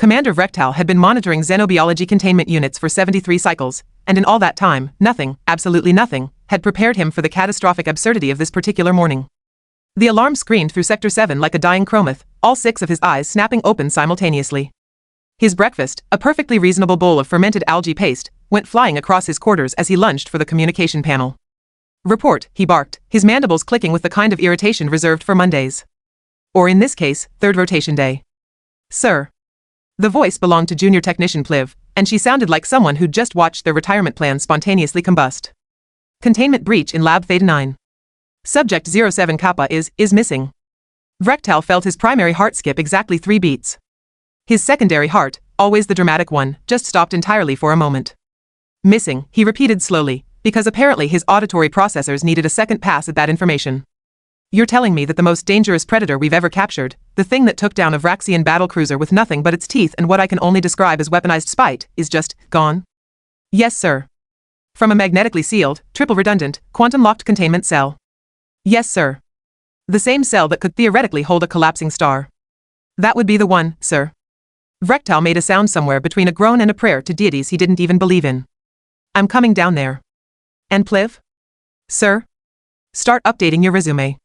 Commander Vrek'tal had been monitoring xenobiology containment units for 73 cycles, and in all that time, nothing, absolutely nothing, had prepared him for the catastrophic absurdity of this particular morning. The alarm screamed through Sector 7 like a dying chromoth, all 6 of his eyes snapping open simultaneously. His breakfast, a perfectly reasonable bowl of fermented algae paste, went flying across his quarters as he lunged for the communication panel. "Report," he barked, his mandibles clicking with the kind of irritation reserved for Mondays. Or in this case, third rotation day. "Sir." The voice belonged to Junior Technician Pliv, and she sounded like someone who'd just watched their retirement plan spontaneously combust. "Containment breach in Lab Theta 9. Subject 07 Kappa is missing." Vrek'tal felt his primary heart skip exactly 3 beats. His secondary heart, always the dramatic one, just stopped entirely for a moment. "Missing," he repeated slowly, because apparently his auditory processors needed a second pass at that information. "You're telling me that the most dangerous predator we've ever captured, the thing that took down a Vraxian battlecruiser with nothing but its teeth and what I can only describe as weaponized spite, is just gone?" "Yes, sir." "From a magnetically sealed, triple redundant, quantum-locked containment cell." "Yes, sir." "The same cell that could theoretically hold a collapsing star." "That would be the one, sir." Vrek'tal made a sound somewhere between a groan and a prayer to deities he didn't even believe in. "I'm coming down there." "And Pliv?" "Sir?" "Start updating your resume."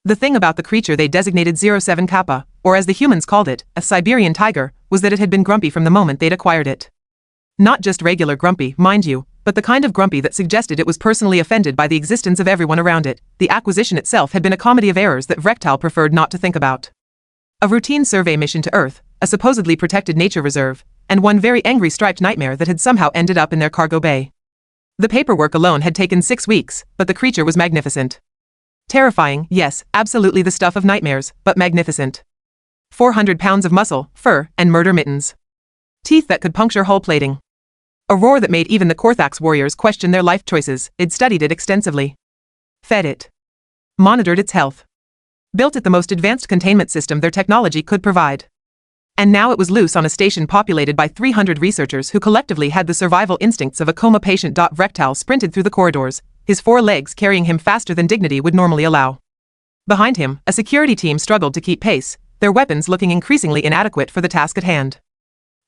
The thing about the creature they designated 07 Kappa, or as the humans called it, a Siberian tiger, was that it had been grumpy from the moment they'd acquired it. Not just regular grumpy, mind you, but the kind of grumpy that suggested it was personally offended by the existence of everyone around it. The acquisition itself had been a comedy of errors that Vrek'tal preferred not to think about. A routine survey mission to Earth, a supposedly protected nature reserve, and one very angry striped nightmare that had somehow ended up in their cargo bay. The paperwork alone had taken 6 weeks, but the creature was magnificent. Terrifying, yes, absolutely the stuff of nightmares, but magnificent. 400 pounds of muscle, fur, and murder mittens. Teeth that could puncture hull plating. A roar that made even the Korthax warriors question their life choices. They'd studied it extensively. Fed it. Monitored its health. Built it the most advanced containment system their technology could provide. And now it was loose on a station populated by 300 researchers who collectively had the survival instincts of a coma patient. Vrek'tal sprinted through the corridors, his 4 legs carrying him faster than dignity would normally allow. Behind him, a security team struggled to keep pace, their weapons looking increasingly inadequate for the task at hand.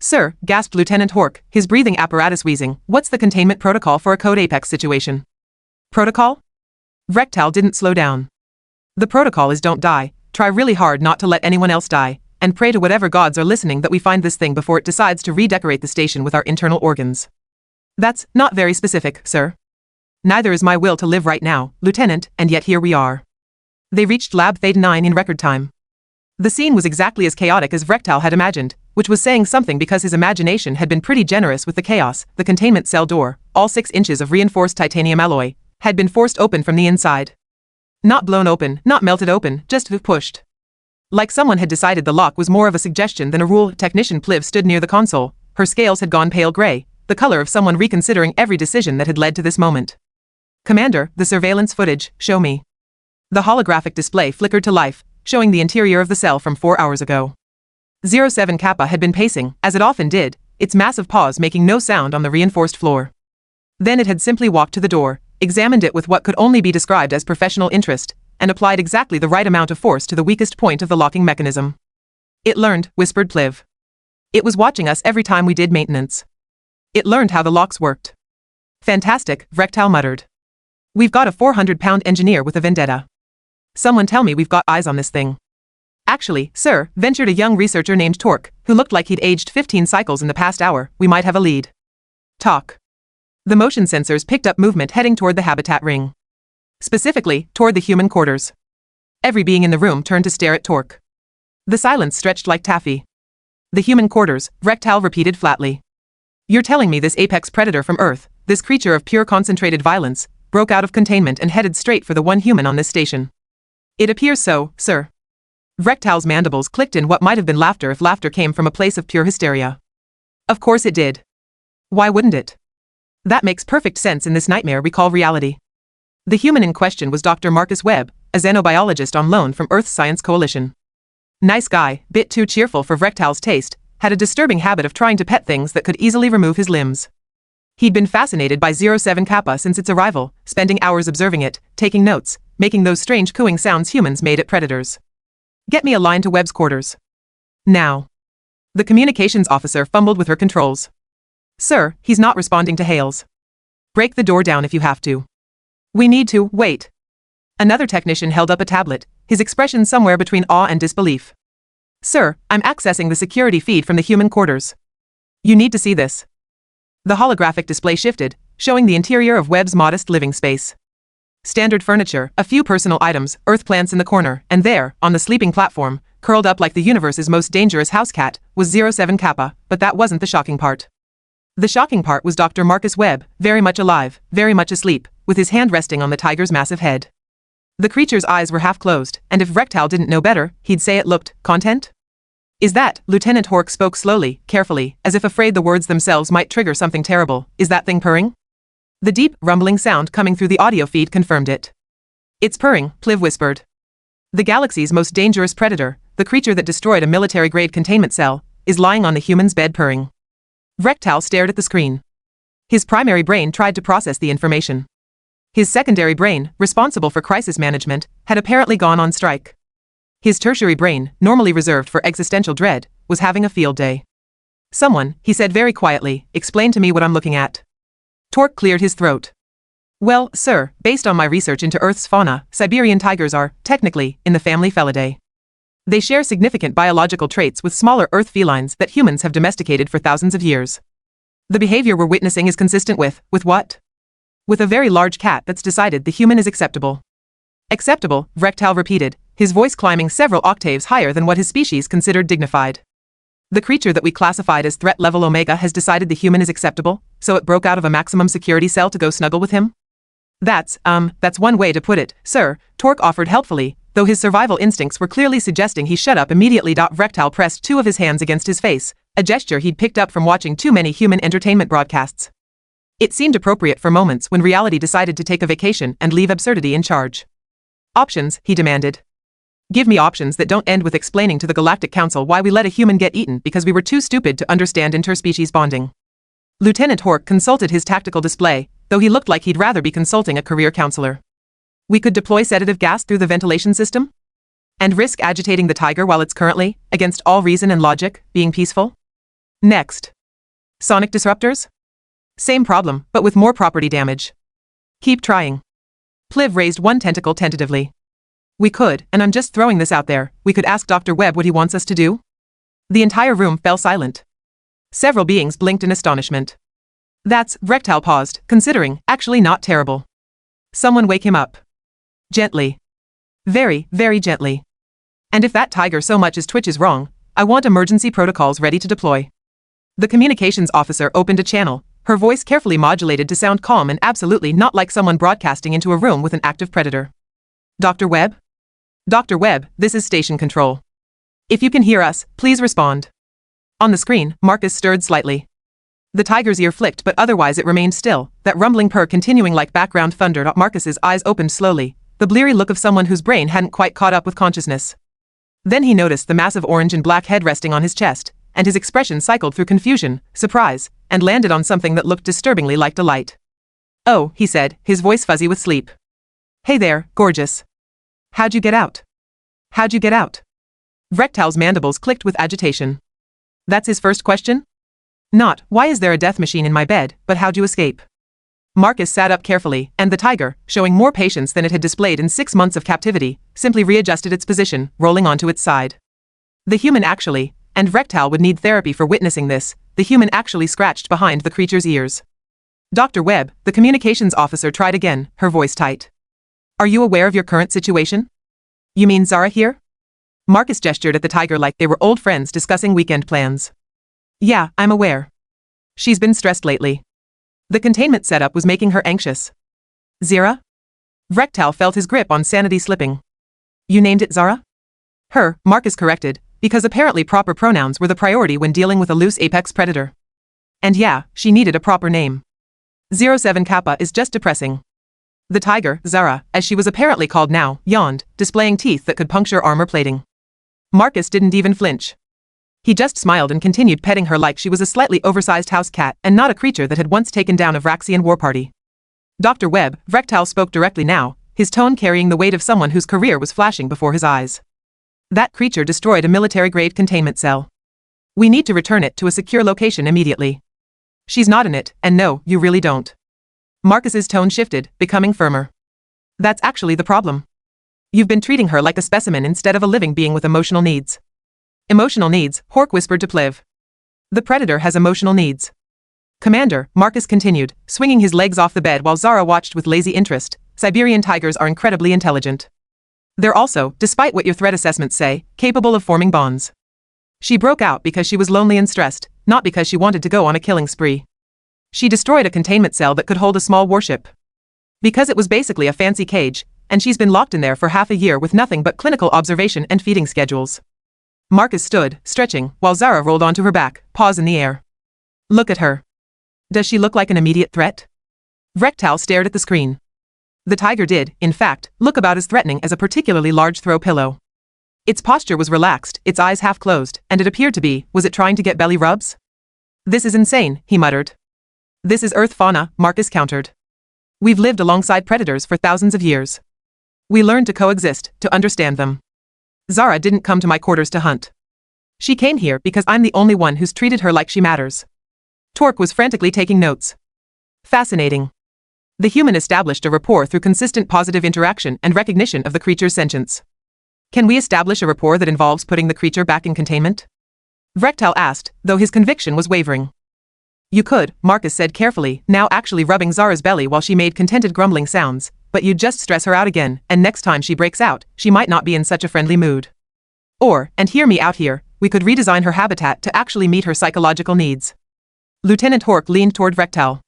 "Sir," gasped Lieutenant Hork, his breathing apparatus wheezing, "what's the containment protocol for a Code Apex situation?" "Protocol?" Vrek'tal didn't slow down. "The protocol is don't die, try really hard not to let anyone else die, and pray to whatever gods are listening that we find this thing before it decides to redecorate the station with our internal organs." "That's not very specific, sir." "Neither is my will to live right now, Lieutenant, and yet here we are." They reached Lab Theta 9 in record time. The scene was exactly as chaotic as Vrek'tal had imagined, which was saying something because his imagination had been pretty generous with the chaos. The containment cell door, all 6 inches of reinforced titanium alloy, had been forced open from the inside. Not blown open, not melted open, just pushed. Like someone had decided the lock was more of a suggestion than a rule. Technician Pliv stood near the console. Her scales had gone pale gray, the color of someone reconsidering every decision that had led to this moment. "Commander, the surveillance footage, show me." The holographic display flickered to life, showing the interior of the cell from 4 hours ago. 07 Kappa had been pacing, as it often did, its massive paws making no sound on the reinforced floor. Then it had simply walked to the door, examined it with what could only be described as professional interest, and applied exactly the right amount of force to the weakest point of the locking mechanism. "It learned," whispered Pliv. "It was watching us every time we did maintenance. It learned how the locks worked." "Fantastic," Vrek'tal muttered. "We've got a 400-pound engineer with a vendetta. Someone tell me we've got eyes on this thing." "Actually, sir," ventured a young researcher named Torque, who looked like he'd aged 15 cycles in the past hour, "we might have a lead." "Talk." The motion sensors picked up movement heading toward the habitat ring. Specifically, toward the human quarters. Every being in the room turned to stare at Torque. The silence stretched like taffy. "The human quarters," Vrek'tal repeated flatly. "You're telling me this apex predator from Earth, this creature of pure concentrated violence, broke out of containment and headed straight for the one human on this station?" "It appears so, sir." Vrek'tal's mandibles clicked in what might have been laughter if laughter came from a place of pure hysteria. "Of course it did. Why wouldn't it? That makes perfect sense in this nightmare we call reality." The human in question was Dr. Marcus Webb, a xenobiologist on loan from Earth Science Coalition. Nice guy, bit too cheerful for Vrek'tal's taste, had a disturbing habit of trying to pet things that could easily remove his limbs. He'd been fascinated by 07 Kappa since its arrival, spending hours observing it, taking notes, making those strange cooing sounds humans made at predators. "Get me a line to Webb's quarters. Now." The communications officer fumbled with her controls. Sir, he's not responding to hails. Break the door down if you have to. We need to, wait. Another technician held up a tablet, his expression somewhere between awe and disbelief. Sir, I'm accessing the security feed from the human quarters. You need to see this. The holographic display shifted, showing the interior of Webb's modest living space. Standard furniture, a few personal items, earth plants in the corner, and there, on the sleeping platform, curled up like the universe's most dangerous house cat, was 07 Kappa, but that wasn't the shocking part. The shocking part was Dr. Marcus Webb, very much alive, very much asleep, with his hand resting on the tiger's massive head. The creature's eyes were half closed, and if Vrek'tal didn't know better, he'd say it looked content. Is that, Lieutenant Hork spoke slowly, carefully, as if afraid the words themselves might trigger something terrible, is that thing purring? The deep, rumbling sound coming through the audio feed confirmed it. It's purring, Pliv whispered. The galaxy's most dangerous predator, the creature that destroyed a military-grade containment cell, is lying on the human's bed purring. Vrek'tal stared at the screen. His primary brain tried to process the information. His secondary brain, responsible for crisis management, had apparently gone on strike. His tertiary brain, normally reserved for existential dread, was having a field day. Someone, he said very quietly, explain to me what I'm looking at. Torque cleared his throat. Well, sir, based on my research into Earth's fauna, Siberian tigers are, technically, in the family Felidae. They share significant biological traits with smaller Earth felines that humans have domesticated for thousands of years. The behavior we're witnessing is consistent with what? With a very large cat that's decided the human is acceptable. Acceptable, Vrek'tal repeated, his voice climbing several octaves higher than what his species considered dignified. The creature that we classified as threat level Omega has decided the human is acceptable, so it broke out of a maximum security cell to go snuggle with him? That's one way to put it, sir, Torque offered helpfully, though his survival instincts were clearly suggesting he shut up immediately. Vrek'tal pressed two of his hands against his face, a gesture he'd picked up from watching too many human entertainment broadcasts. It seemed appropriate for moments when reality decided to take a vacation and leave absurdity in charge. Options, he demanded. Give me options that don't end with explaining to the Galactic Council why we let a human get eaten because we were too stupid to understand interspecies bonding. Lieutenant Hork consulted his tactical display, though he looked like he'd rather be consulting a career counselor. We could deploy sedative gas through the ventilation system? And risk agitating the tiger while it's currently, against all reason and logic, being peaceful? Next. Sonic disruptors? Same problem, but with more property damage. Keep trying. Pliv raised one tentacle tentatively. We could, and I'm just throwing this out there, we could ask Dr. Webb what he wants us to do? The entire room fell silent. Several beings blinked in astonishment. That's, Vrek'tal paused, considering, actually not terrible. Someone wake him up. Gently. Very, very gently. And if that tiger so much as twitches wrong, I want emergency protocols ready to deploy. The communications officer opened a channel, her voice carefully modulated to sound calm and absolutely not like someone broadcasting into a room with an active predator. Dr. Webb? Dr. Webb, this is station control. If you can hear us, please respond. On the screen, Marcus stirred slightly. The tiger's ear flicked, but otherwise it remained still, that rumbling purr continuing like background thunder. Marcus's eyes opened slowly, the bleary look of someone whose brain hadn't quite caught up with consciousness. Then he noticed the massive orange and black head resting on his chest, and his expression cycled through confusion, surprise, and landed on something that looked disturbingly like delight. Oh, he said, his voice fuzzy with sleep. Hey there, gorgeous. How'd you get out? How'd you get out? Vrek'tal's mandibles clicked with agitation. That's his first question? Not, why is there a death machine in my bed, but how'd you escape? Marcus sat up carefully, and the tiger, showing more patience than it had displayed in 6 months of captivity, simply readjusted its position, rolling onto its side. The human actually, and Vrek'tal would need therapy for witnessing this, the human actually scratched behind the creature's ears. Dr. Webb, the communications officer tried again, her voice tight. Are you aware of your current situation? You mean Zara here? Marcus gestured at the tiger like they were old friends discussing weekend plans. Yeah, I'm aware. She's been stressed lately. The containment setup was making her anxious. Zara? Vrek'tal felt his grip on sanity slipping. You named it Zara? Her, Marcus corrected, because apparently proper pronouns were the priority when dealing with a loose apex predator. And yeah, she needed a proper name. 07 Kappa is just depressing. The tiger, Zara, as she was apparently called now, yawned, displaying teeth that could puncture armor plating. Marcus didn't even flinch. He just smiled and continued petting her like she was a slightly oversized house cat and not a creature that had once taken down a Vraxian war party. Dr. Webb, Vrek'tal spoke directly now, his tone carrying the weight of someone whose career was flashing before his eyes. That creature destroyed a military-grade containment cell. We need to return it to a secure location immediately. She's not in it, and no, you really don't. Marcus's tone shifted, becoming firmer. That's actually the problem. You've been treating her like a specimen instead of a living being with emotional needs. Emotional needs, Hork whispered to Pliv. The Predator has emotional needs. Commander, Marcus continued, swinging his legs off the bed while Zara watched with lazy interest. Siberian tigers are incredibly intelligent. They're also, despite what your threat assessments say, capable of forming bonds. She broke out because she was lonely and stressed, not because she wanted to go on a killing spree. She destroyed a containment cell that could hold a small warship. Because it was basically a fancy cage, and she's been locked in there for half a year with nothing but clinical observation and feeding schedules. Marcus stood, stretching, while Zara rolled onto her back, paws in the air. Look at her. Does she look like an immediate threat? Vrek'tal stared at the screen. The tiger did, in fact, look about as threatening as a particularly large throw pillow. Its posture was relaxed, its eyes half closed, and it appeared to be, was it trying to get belly rubs? This is insane, he muttered. This is Earth fauna, Marcus countered. We've lived alongside predators for thousands of years. We learned to coexist, to understand them. Zara didn't come to my quarters to hunt. She came here because I'm the only one who's treated her like she matters. Torque was frantically taking notes. Fascinating. The human established a rapport through consistent positive interaction and recognition of the creature's sentience. Can we establish a rapport that involves putting the creature back in containment? Vrek'tal asked, though his conviction was wavering. You could, Marcus said carefully, now actually rubbing Zara's belly while she made contented grumbling sounds, but you'd just stress her out again, and next time she breaks out, she might not be in such a friendly mood. Or, and hear me out here, we could redesign her habitat to actually meet her psychological needs. Lieutenant Hork leaned toward Vrek'tal.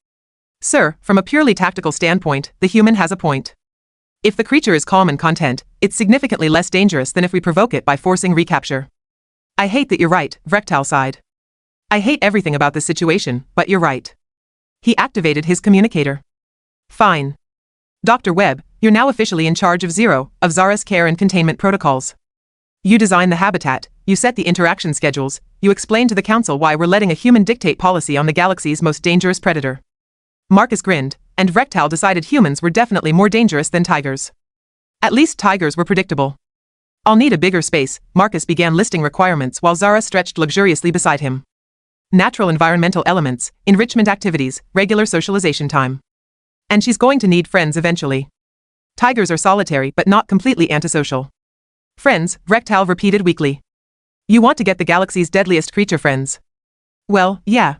Sir, from a purely tactical standpoint, the human has a point. If the creature is calm and content, it's significantly less dangerous than if we provoke it by forcing recapture. I hate that you're right, Vrek'tal sighed. I hate everything about this situation, but you're right. He activated his communicator. Fine. Dr. Webb, you're now officially in charge of Zara's care and containment protocols. You design the habitat, you set the interaction schedules, you explain to the council why we're letting a human dictate policy on the galaxy's most dangerous predator. Marcus grinned, and Vrek'tal decided humans were definitely more dangerous than tigers. At least tigers were predictable. I'll need a bigger space, Marcus began listing requirements while Zara stretched luxuriously beside him. Natural environmental elements, enrichment activities, regular socialization time. And she's going to need friends eventually. Tigers are solitary but not completely antisocial. Friends, Vrek'tal repeated weakly. You want to get the galaxy's deadliest creature friends. Well, yeah.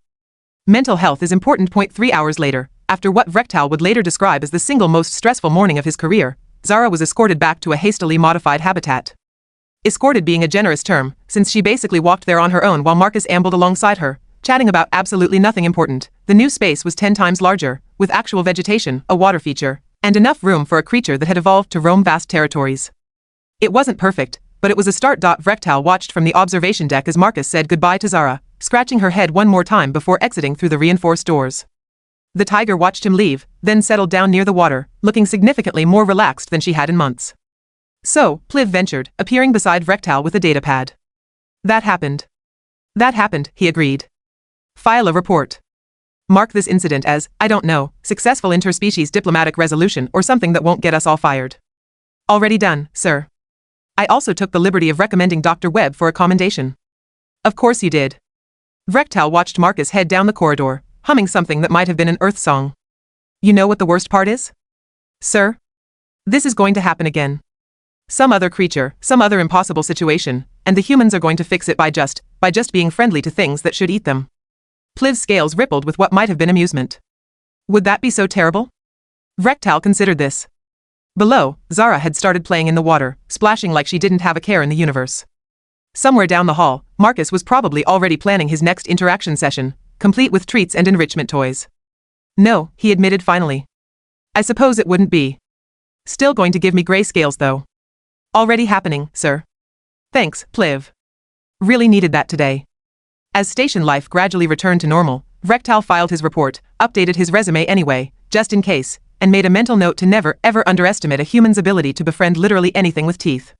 Mental health is important. 3 hours later, after what Vrek'tal would later describe as the single most stressful morning of his career, Zara was escorted back to a hastily modified habitat. Escorted being a generous term, since she basically walked there on her own while Marcus ambled alongside her, chatting about absolutely nothing important. The new space was 10 times larger, with actual vegetation, a water feature, and enough room for a creature that had evolved to roam vast territories. It wasn't perfect, but it was a start. Vrek'tal watched from the observation deck as Marcus said goodbye to Zara, scratching her head one more time before exiting through the reinforced doors. The tiger watched him leave, then settled down near the water, looking significantly more relaxed than she had in months. So, Pliv ventured, appearing beside Vrek'tal with a datapad. That happened, he agreed. File a report. Mark this incident as, I don't know, successful interspecies diplomatic resolution or something that won't get us all fired. Already done, sir. I also took the liberty of recommending Dr. Webb for a commendation. Of course you did. Vrek'tal watched Marcus head down the corridor, humming something that might have been an Earth song. You know what the worst part is? Sir? This is going to happen again. Some other creature, some other impossible situation, and the humans are going to fix it by just being friendly to things that should eat them. Pliv's scales rippled with what might have been amusement. Would that be so terrible? Vrek'tal considered this. Below, Zara had started playing in the water, splashing like she didn't have a care in the universe. Somewhere down the hall, Marcus was probably already planning his next interaction session, complete with treats and enrichment toys. No, he admitted finally. I suppose it wouldn't be. Still going to give me gray scales though. Already happening, sir. Thanks, Pliv. Really needed that today. As station life gradually returned to normal, Vrek'tal filed his report, updated his resume anyway, just in case, and made a mental note to never, ever underestimate a human's ability to befriend literally anything with teeth.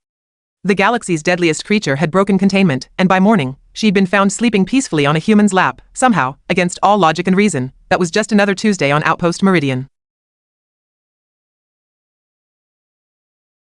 The galaxy's deadliest creature had broken containment, and by morning, she'd been found sleeping peacefully on a human's lap, somehow, against all logic and reason. That was just another Tuesday on Outpost Meridian.